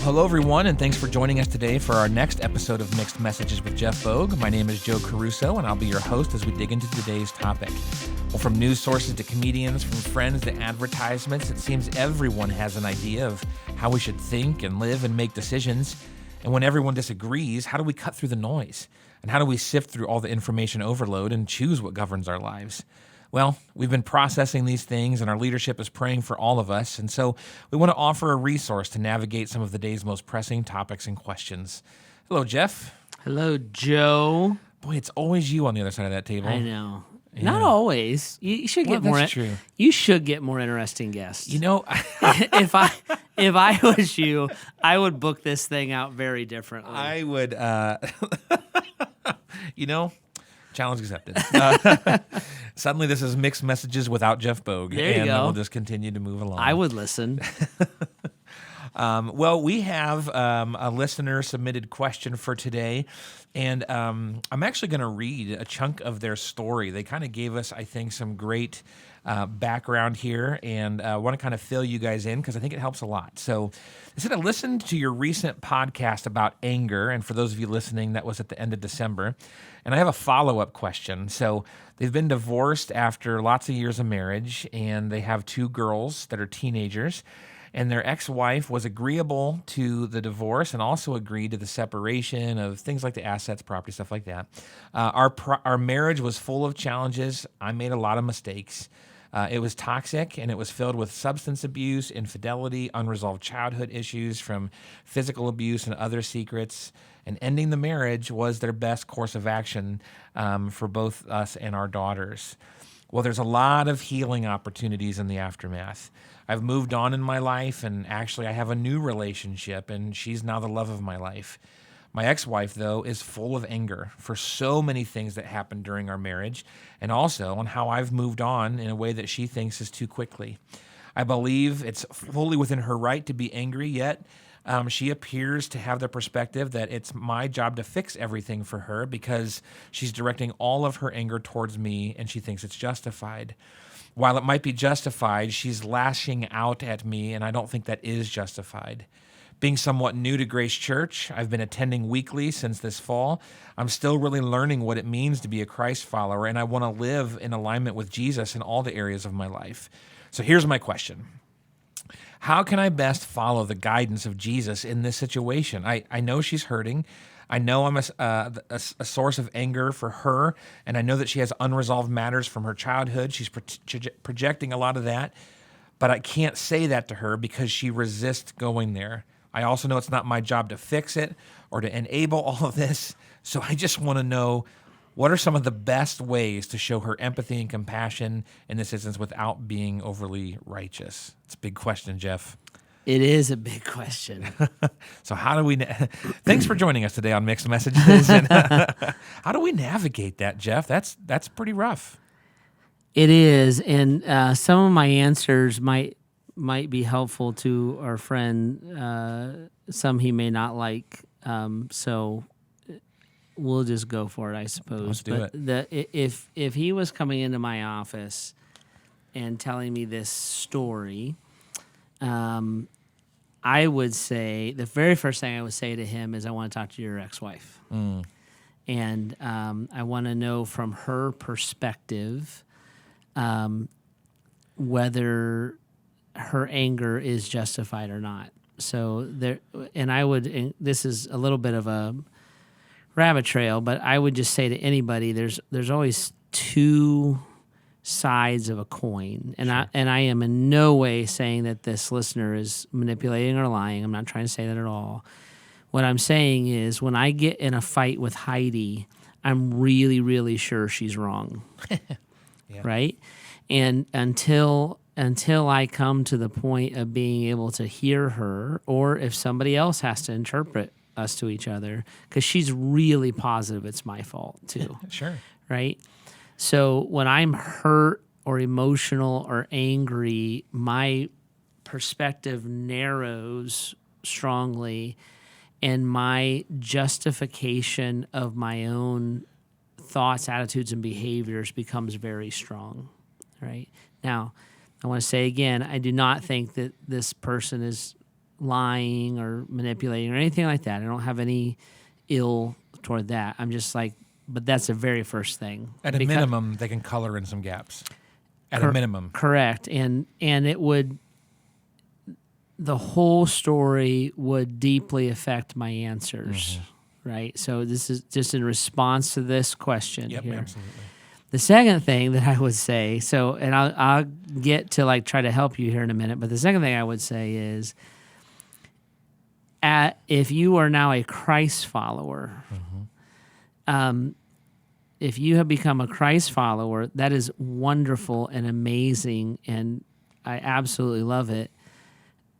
Hello, everyone, and thanks for joining us today for our next episode of Mixed Messages with Jeff Bogue. My name is Joe Caruso, and I'll be your host as we dig into today's topic. Well, from news sources to comedians, from friends to advertisements, it seems everyone has an idea of how we should think and live and make decisions. And when everyone disagrees, how do we cut through the noise? And how do we sift through all the information overload and choose what governs our lives? Well, we've been processing these things, and our leadership is praying for all of us. And so we want to offer a resource to navigate some of the day's most pressing topics and questions. Hello, Jeff. Hello, Joe. Boy, it's always you on the other side of that table. I know. Yeah. Not always. You should get more. That's true. You should get more interesting guests. You know, if I was you, I would book this thing out very differently. I would. Challenge accepted. Suddenly, this is Mixed Messages without Jeff Bogue. There you go. We'll just continue to move along. I would listen. Well, we have a listener-submitted question for today, and I'm actually going to read a chunk of their story. They kind of gave us, I think, some great background here, and I want to kind of fill you guys in because I think it helps a lot. So they said, I listened to your recent podcast about anger, and for those of you listening, that was at the end of December, and I have a follow-up question. So they've been divorced after lots of years of marriage, and they have two girls that are teenagers, and their ex-wife was agreeable to the divorce and also agreed to the separation of things like the assets, property, stuff like that. Our marriage was full of challenges. I made a lot of mistakes. It was toxic, and it was filled with substance abuse, infidelity, unresolved childhood issues from physical abuse and other secrets. And ending the marriage was their best course of action for both us and our daughters. Well, there's a lot of healing opportunities in the aftermath. I've moved on in my life, and actually I have a new relationship, and she's now the love of my life. My ex-wife, though, is full of anger for so many things that happened during our marriage, and also on how I've moved on in a way that she thinks is too quickly. I believe it's fully within her right to be angry, yet she appears to have the perspective that it's my job to fix everything for her because she's directing all of her anger towards me, and she thinks it's justified. While it might be justified, she's lashing out at me, and I don't think that is justified. Being somewhat new to Grace Church, I've been attending weekly since this fall. I'm still really learning what it means to be a Christ follower, and I want to live in alignment with Jesus in all the areas of my life. So here's my question. How can I best follow the guidance of Jesus in this situation? I know she's hurting. I know I'm a source of anger for her, and I know that she has unresolved matters from her childhood. She's projecting a lot of that, but I can't say that to her because she resists going there. I also know it's not my job to fix it or to enable all of this, so I just want to know, what are some of the best ways to show her empathy and compassion in this instance without being overly righteous? It's a big question, Jeff. It is a big question. So how do we... Thanks for joining us today on Mixed Messages. And how do we navigate that, Jeff? That's pretty rough. It is, and some of my answers might be helpful to our friend. Some he may not like, so we'll just go for it, I suppose. Let's do it. If he was coming into my office and telling me this story, I would say the very first thing I would say to him is, I want to talk to your ex-wife. And I want to know from her perspective whether her anger is justified or not. So this is a little bit of a rabbit trail, but I would just say to anybody, there's always two sides of a coin, and Sure. I am in no way saying that this listener is manipulating or lying. I'm not trying to say that at all. What I'm saying is, when I get in a fight with Heidi, I'm really, really sure she's wrong. Yeah. Right? And until I come to the point of being able to hear her, or if somebody else has to interpret us to each other, because she's really positive it's my fault too. Sure. Right? So when I'm hurt or emotional or angry, my perspective narrows strongly, and my justification of my own thoughts, attitudes, and behaviors becomes very strong. Right? Now, I want to say again, I do not think that this person is lying or manipulating or anything like that. I don't have any ill toward that. I'm just like, but that's the very first thing. At a minimum, they can color in some gaps. At a minimum. Correct. And it would, the whole story would deeply affect my answers, right? So this is just in response to this question Yep, here. absolutely. The second thing that I would say, so, and I'll get to like try to help you here in a minute, but the second thing I would say is, if you are now a Christ follower, if you have become a Christ follower, that is wonderful and amazing, and I absolutely love it.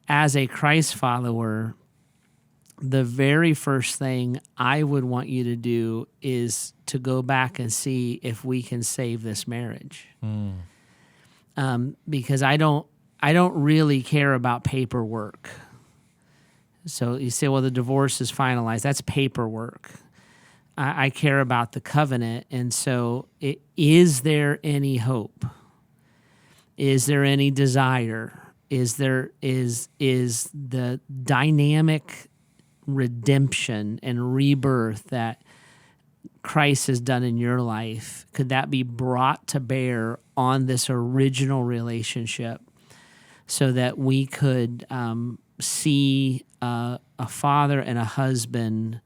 As a Christ follower, the very first thing I would want you to do is to go back and see if we can save this marriage. Because I don't really care about paperwork. So you say, well, the divorce is finalized. That's paperwork. I care about the covenant. And so is there any hope? Is there any desire? Is the dynamic redemption and rebirth that Christ has done in your life, could that be brought to bear on this original relationship so that we could see a father and a husband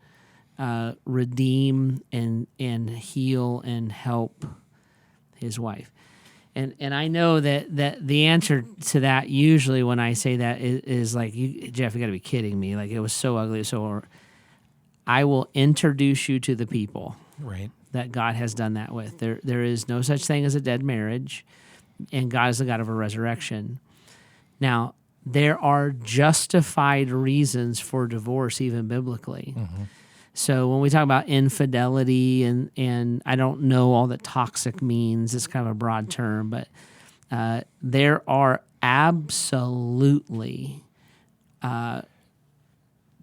redeem and heal and help his wife? And I know that the answer to that usually when I say that is like, Jeff, you got to be kidding me. Like, it was so ugly. So I will introduce you to the people that God has done that with. There is no such thing as a dead marriage, and God is the God of a resurrection. Now, there are justified reasons for divorce, even biblically. So when we talk about infidelity, and I don't know all that toxic means, it's kind of a broad term, but there are absolutely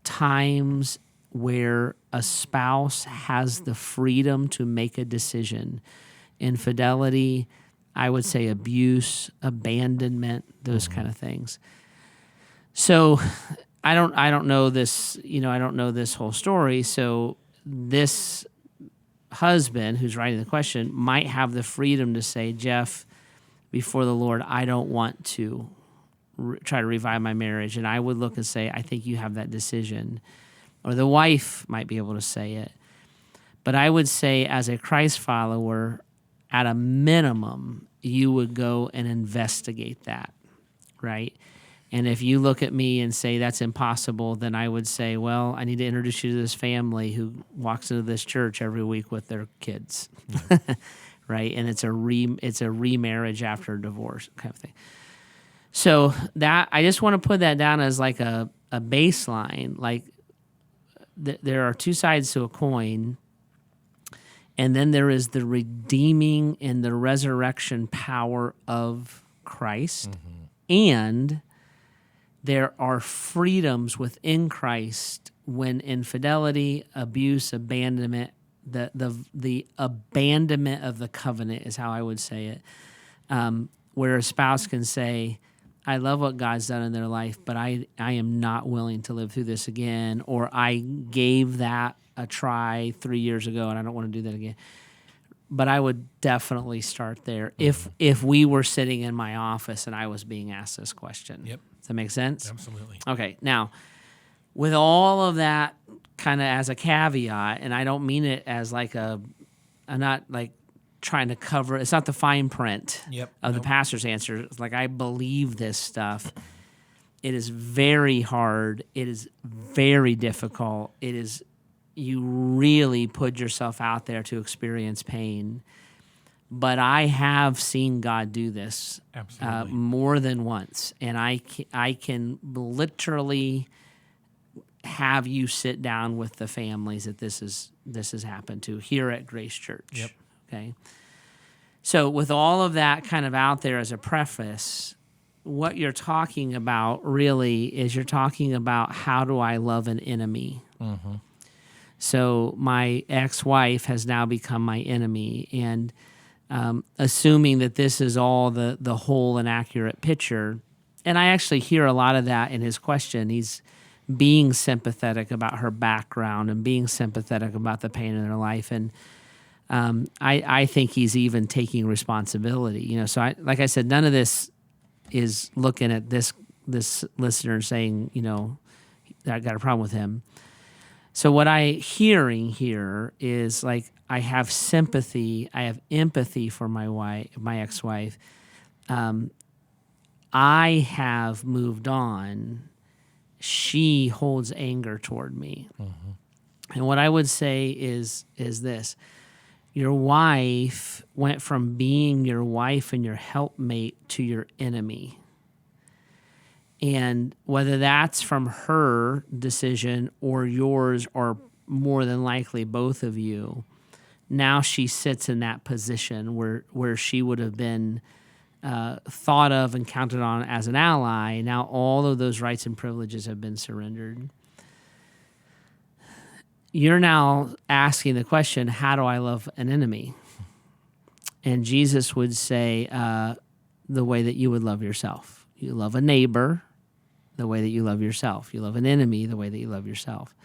times where a spouse has the freedom to make a decision. Infidelity, I would say abuse, abandonment, those kind of things. So I don't know this, I don't know this whole story. So this husband who's writing the question might have the freedom to say, Jeff, before the Lord, I don't want to try to revive my marriage. And I would look and say, I think you have that decision. Or the wife might be able to say it. But I would say, as a Christ follower, at a minimum, you would go and investigate that, right? And if you look at me and say that's impossible, then I would say, well, I need to introduce you to this family who walks into this church every week with their kids, right? And it's a remarriage after divorce kind of thing. So that I just want to put that down as like a baseline. Like there are two sides to a coin, and then there is the redeeming and the resurrection power of Christ, and there are freedoms within Christ when infidelity, abuse, abandonment, the abandonment of the covenant is how I would say it, where a spouse can say, I love what God's done in their life, but I am not willing to live through this again, or I gave that a try 3 years ago and I don't want to do that again. But I would definitely start there if we were sitting in my office and I was being asked this question. Yep. Does that make sense? Absolutely. Okay. Now, with all of that kind of as a caveat, and I don't mean it as like I'm not like trying to cover, it's not the fine print of the pastor's answer. It's like, I believe this stuff. It is very hard. It is very difficult. You really put yourself out there to experience pain. But I have seen God do this more than once. And I can literally have you sit down with the families that this has happened to here at Grace Church. Yep. Okay. So with all of that kind of out there as a preface, what you're talking about really is you're talking about, how do I love an enemy? So my ex-wife has now become my enemy, and assuming that this is all the whole and accurate picture, And I actually hear a lot of that in his question. He's being sympathetic about her background and being sympathetic about the pain in her life. And I think he's even taking responsibility. So like I said, none of this is looking at this listener saying, I got a problem with him. So what I hearing here is like, I have sympathy, I have empathy for my ex-wife. I have moved on. She holds anger toward me. Mm-hmm. And what I would say is this. Your wife went from being your wife and your helpmate to your enemy. And whether that's from her decision or yours, or more than likely both of you, now she sits in that position where she would have been thought of and counted on as an ally. Now all of those rights and privileges have been surrendered. You're now asking the question, how do I love an enemy? And Jesus would say, the way that you would love yourself. You love a neighbor the way that you love yourself. You love an enemy the way that you love yourself.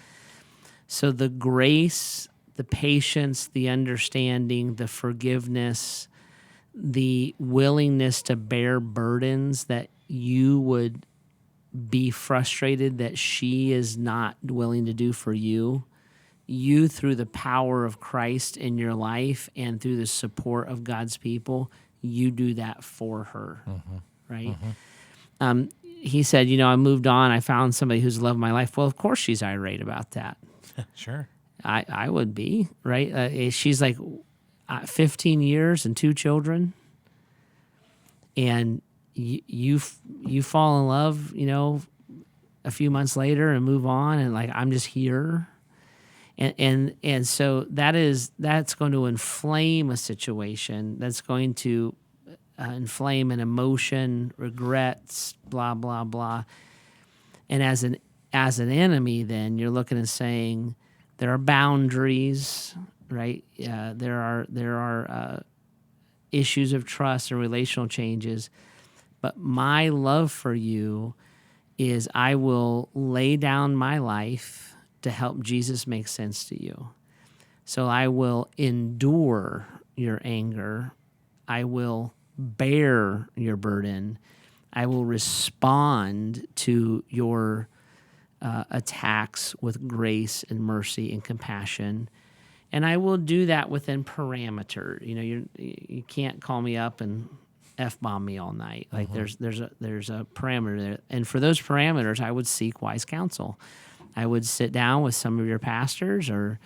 So the grace, the patience, the understanding, the forgiveness, the willingness to bear burdens that you would be frustrated that she is not willing to do for you, through the power of Christ in your life and through the support of God's people, you do that for her, right? He said, I moved on. I found somebody who's loved my life. Well, of course she's irate about that. Sure. I would be, right? She's like 15 years and 2 children. And you fall in love, a few months later and move on. And like, I'm just here. And so that's going to inflame a situation. That's going to inflame an emotion, regrets, blah, blah, blah. And as an enemy, then you're looking and saying there are boundaries, right? There are issues of trust and relational changes. But my love for you is I will lay down my life to help Jesus make sense to you. So I will endure your anger. I will bear your burden. I will respond to your attacks with grace and mercy and compassion. And I will do that within parameter. You can't call me up and F-bomb me all night. Like there's a parameter there. And for those parameters, I would seek wise counsel. I would sit down with some of your pastors or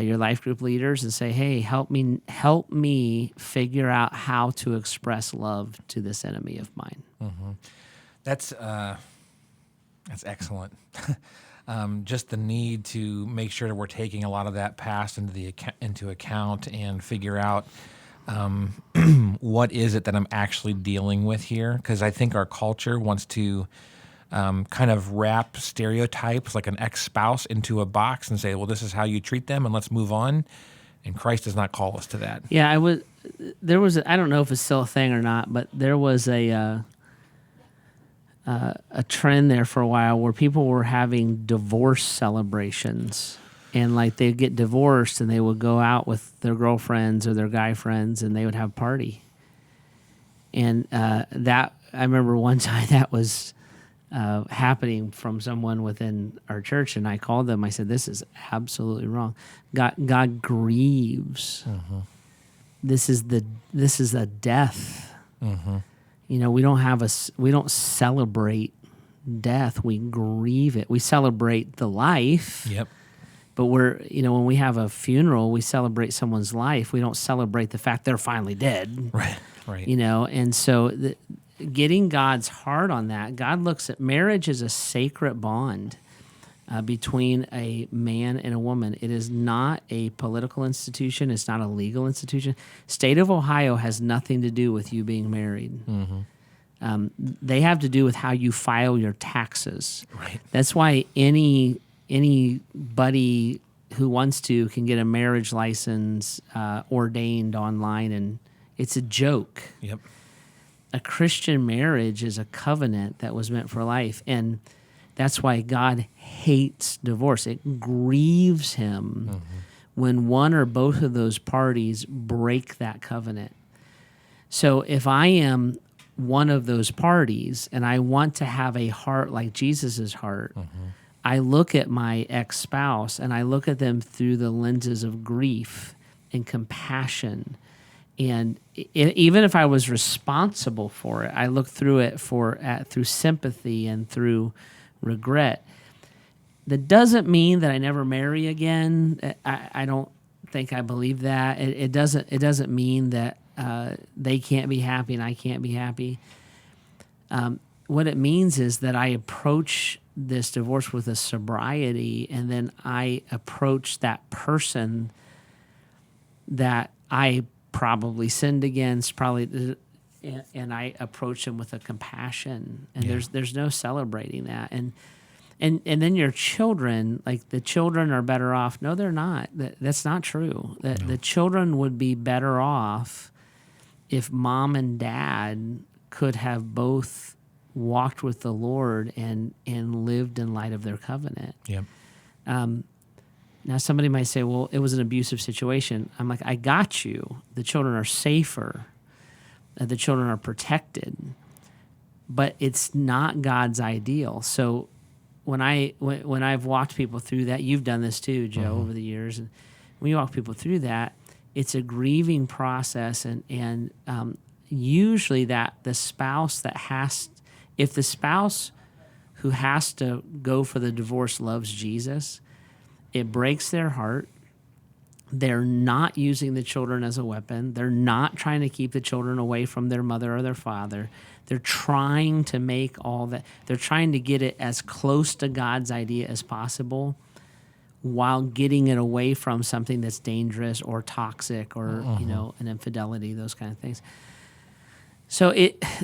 your life group leaders and say, hey, help me figure out how to express love to this enemy of mine. Mm-hmm. That's excellent. Just the need to make sure that we're taking a lot of that past into account and figure out what is it that I'm actually dealing with here? Because I think our culture wants to kind of wrap stereotypes like an ex-spouse into a box and say, well, this is how you treat them and let's move on. And Christ does not call us to that. Yeah, I don't know if it's still a thing or not, but there was a trend there for a while where people were having divorce celebrations. And like they'd get divorced and they would go out with their girlfriends or their guy friends and they would have a party. And I remember one time that was happening from someone within our church, and I called them. I said, "This is absolutely wrong. God grieves. Mm-hmm. This is a death. Mm-hmm. We don't celebrate death. We grieve it. We celebrate the life. Yep. But when we have a funeral, we celebrate someone's life. We don't celebrate the fact they're finally dead. Right. And so getting God's heart on that, God looks at marriage as a sacred bond between a man and a woman. It is not a political institution. It's not a legal institution. State of Ohio has nothing to do with you being married. Mm-hmm. They have to do with how you file your taxes. Right. That's why anybody who wants to can get a marriage license ordained online, and it's a joke. Yep. a Christian marriage is a covenant that was meant for life. And that's why God hates divorce. It grieves him when one or both of those parties break that covenant. So if I am one of those parties and I want to have a heart like Jesus's heart, I look at my ex-spouse and I look at them through the lenses of grief and compassion. And even if I was responsible for it, I look through it through sympathy and through regret. That doesn't mean that I never marry again. I don't think I believe that. It doesn't mean that they can't be happy and I can't be happy. What it means is that I approach this divorce with a sobriety, and then I approach that person that I probably sinned against, and I approach them with a compassion. And there's no celebrating that. And then your children, like the children are better off. No, they're not. That's not true. The children would be better off if mom and dad could have both walked with the Lord and lived in light of their covenant. Yeah. Now, somebody might say, well, it was an abusive situation. I'm like, I got you. The children are safer. The children are protected. But it's not God's ideal. So when I've walked people through that, you've done this too, Joe, over the years, and when you walk people through that, it's a grieving process, and usually that the spouse if the spouse who has to go for the divorce loves Jesus, it breaks their heart. They're not using the children as a weapon. They're not trying to keep the children away from their mother or their father. They're trying to make they're trying to get it as close to God's idea as possible while getting it away from something that's dangerous or toxic or, an infidelity, those kind of things. So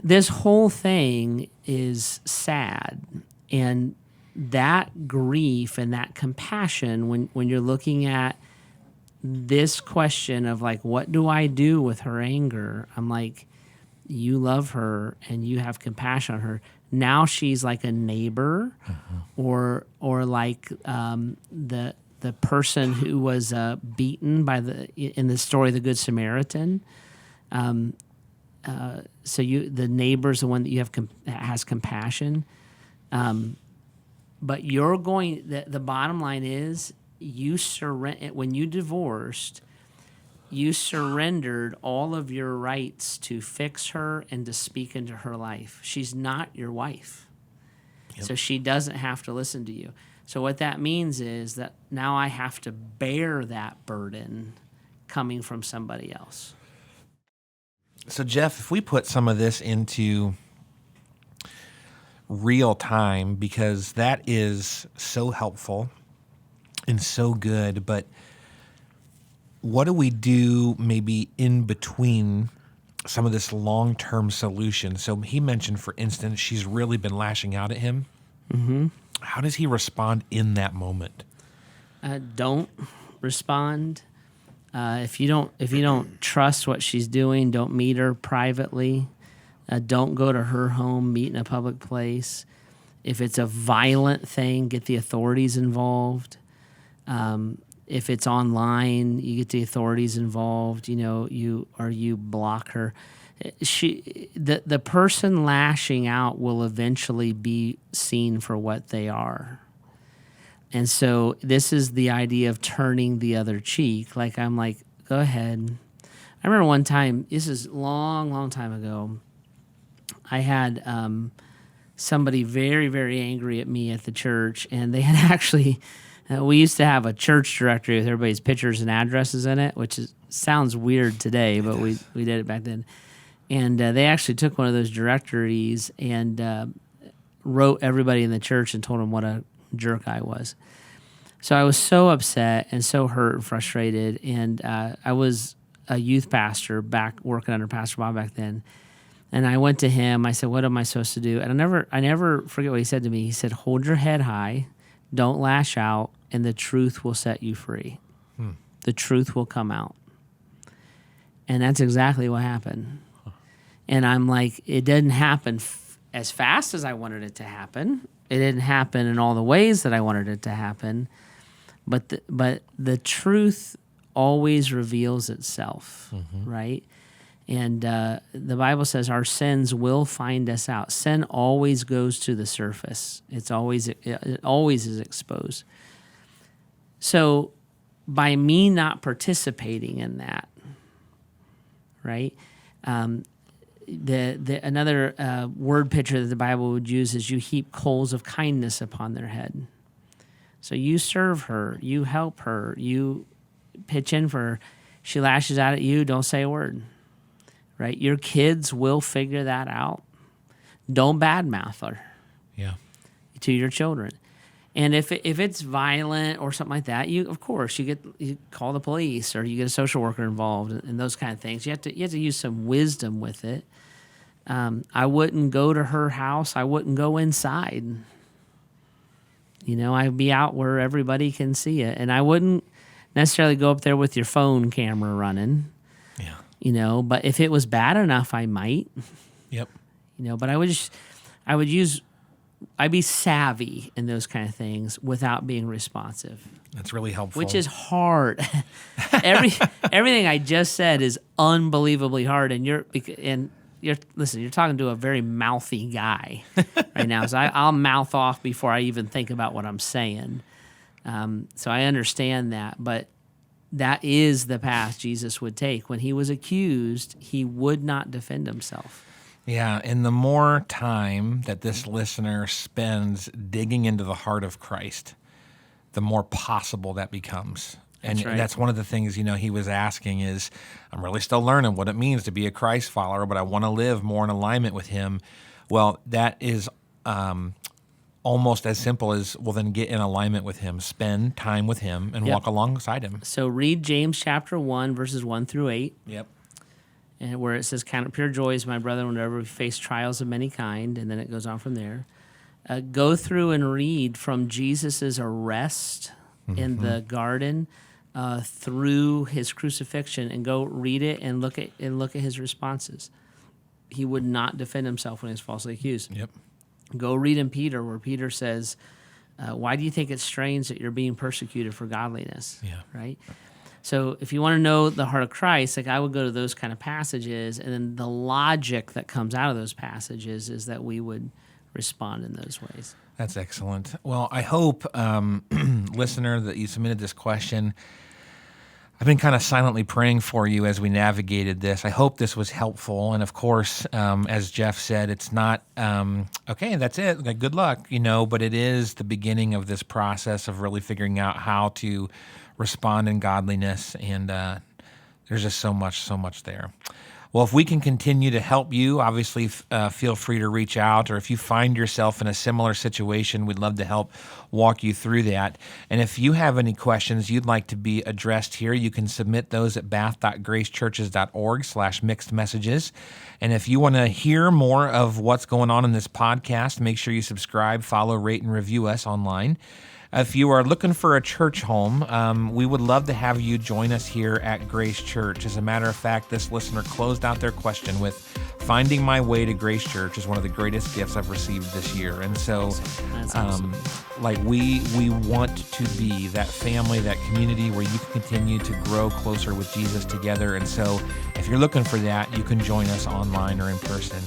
this whole thing is sad, and that grief and that compassion, when you're looking at this question of like, what do I do with her anger? I'm like, you love her and you have compassion on her. Now she's like a neighbor, or like the person who was beaten in the story of the Good Samaritan. So the neighbor's the one that you have has compassion. But the bottom line is when you divorced, you surrendered all of your rights to fix her and to speak into her life. She's not your wife. Yep. So she doesn't have to listen to you. So what that means is that now I have to bear that burden coming from somebody else. So, Jeff, if we put some of this into real time, because that is so helpful and so good, but what do we do maybe in between some of this long-term solution? So he mentioned, for instance, she's really been lashing out at him. Mm-hmm. How does he respond in that moment? Don't respond. If you don't trust what she's doing, don't meet her privately. Don't go to her home. Meet in a public place. If it's a violent thing, get the authorities involved. If it's online, you get the authorities involved. You block her. The person lashing out will eventually be seen for what they are. And so this is the idea of turning the other cheek. Like, I'm like, go ahead. I remember one time, this is long, long time ago, I had somebody very, very angry at me at the church, and they had actually, we used to have a church directory with everybody's pictures and addresses in it, which sounds weird today, but we did it back then. And they actually took one of those directories and wrote everybody in the church and told them what a jerk I was. So I was so upset and so hurt and frustrated, and I was a youth pastor working under Pastor Bob back then. And I went to him. I said, "What am I supposed to do?" And I never forget what he said to me. He said, "Hold your head high, don't lash out, and the truth will set you free. The truth will come out." And that's exactly what happened. And I'm like, it didn't happen as fast as I wanted it to happen. It didn't happen in all the ways that I wanted it to happen. But the truth always reveals itself, right? And the Bible says our sins will find us out. Sin always goes to the surface. It always is exposed. So by me not participating in that, right? Another word picture that the Bible would use is you heap coals of kindness upon their head. So you serve her, you help her, you pitch in for her. She lashes out at you, don't say a word, right? Your kids will figure that out. Don't badmouth her to your children. And if it's violent or something like that, you call the police or you get a social worker involved and those kind of things. You have to use some wisdom with it. I wouldn't go to her house. I wouldn't go inside. I'd be out where everybody can see it, and I wouldn't necessarily go up there with your phone camera running. Yeah. But if it was bad enough, I might. Yep. But I'd be savvy in those kind of things without being responsive. That's really helpful. Which is hard. Everything I just said is unbelievably hard, and you're talking to a very mouthy guy right now. So I'll mouth off before I even think about what I'm saying. So I understand that, but that is the path Jesus would take. When he was accused, he would not defend himself. Yeah, and the more time that this listener spends digging into the heart of Christ, the more possible that becomes. And that's one of the things, he was asking is, I'm really still learning what it means to be a Christ follower, but I want to live more in alignment with him. Well, that is almost as simple as, well, then get in alignment with him, spend time with him, and walk alongside him. So read James chapter 1, verses 1 through 8. Yep. And where it says, count it pure joys, my brethren, whenever we face trials of many kind, and then it goes on from there. Go through and read from Jesus' arrest in the garden through his crucifixion, and go read it and look at his responses. He would not defend himself when he was falsely accused. Yep. Go read in Peter, where Peter says, why do you think it's strange that you're being persecuted for godliness? Yeah. Right? So if you want to know the heart of Christ, I would go to those kind of passages, and then the logic that comes out of those passages is that we would respond in those ways. That's excellent. Well, I hope, listener, that you submitted this question. I've been kind of silently praying for you as we navigated this. I hope this was helpful. And of course, as Jeff said, it's not, okay, that's it. Good luck, but it is the beginning of this process of really figuring out how to respond in godliness. And there's just so much there. Well, if we can continue to help you, obviously feel free to reach out. Or if you find yourself in a similar situation, we'd love to help walk you through that. And if you have any questions you'd like to be addressed here, you can submit those at bath.gracechurches.org/mixed messages. And if you want to hear more of what's going on in this podcast, make sure you subscribe, follow, rate, and review us online. If you are looking for a church home, we would love to have you join us here at Grace Church. As a matter of fact, this listener closed out their question with, finding my way to Grace Church is one of the greatest gifts I've received this year. And so, we want to be that family, that community where you can continue to grow closer with Jesus together. And so if you're looking for that, you can join us online or in person.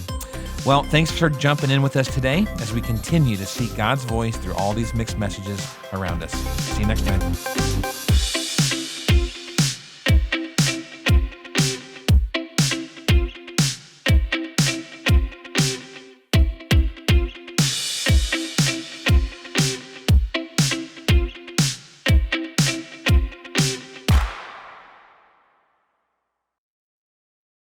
Well, thanks for jumping in with us today as we continue to seek God's voice through all these mixed messages around us. See you next time.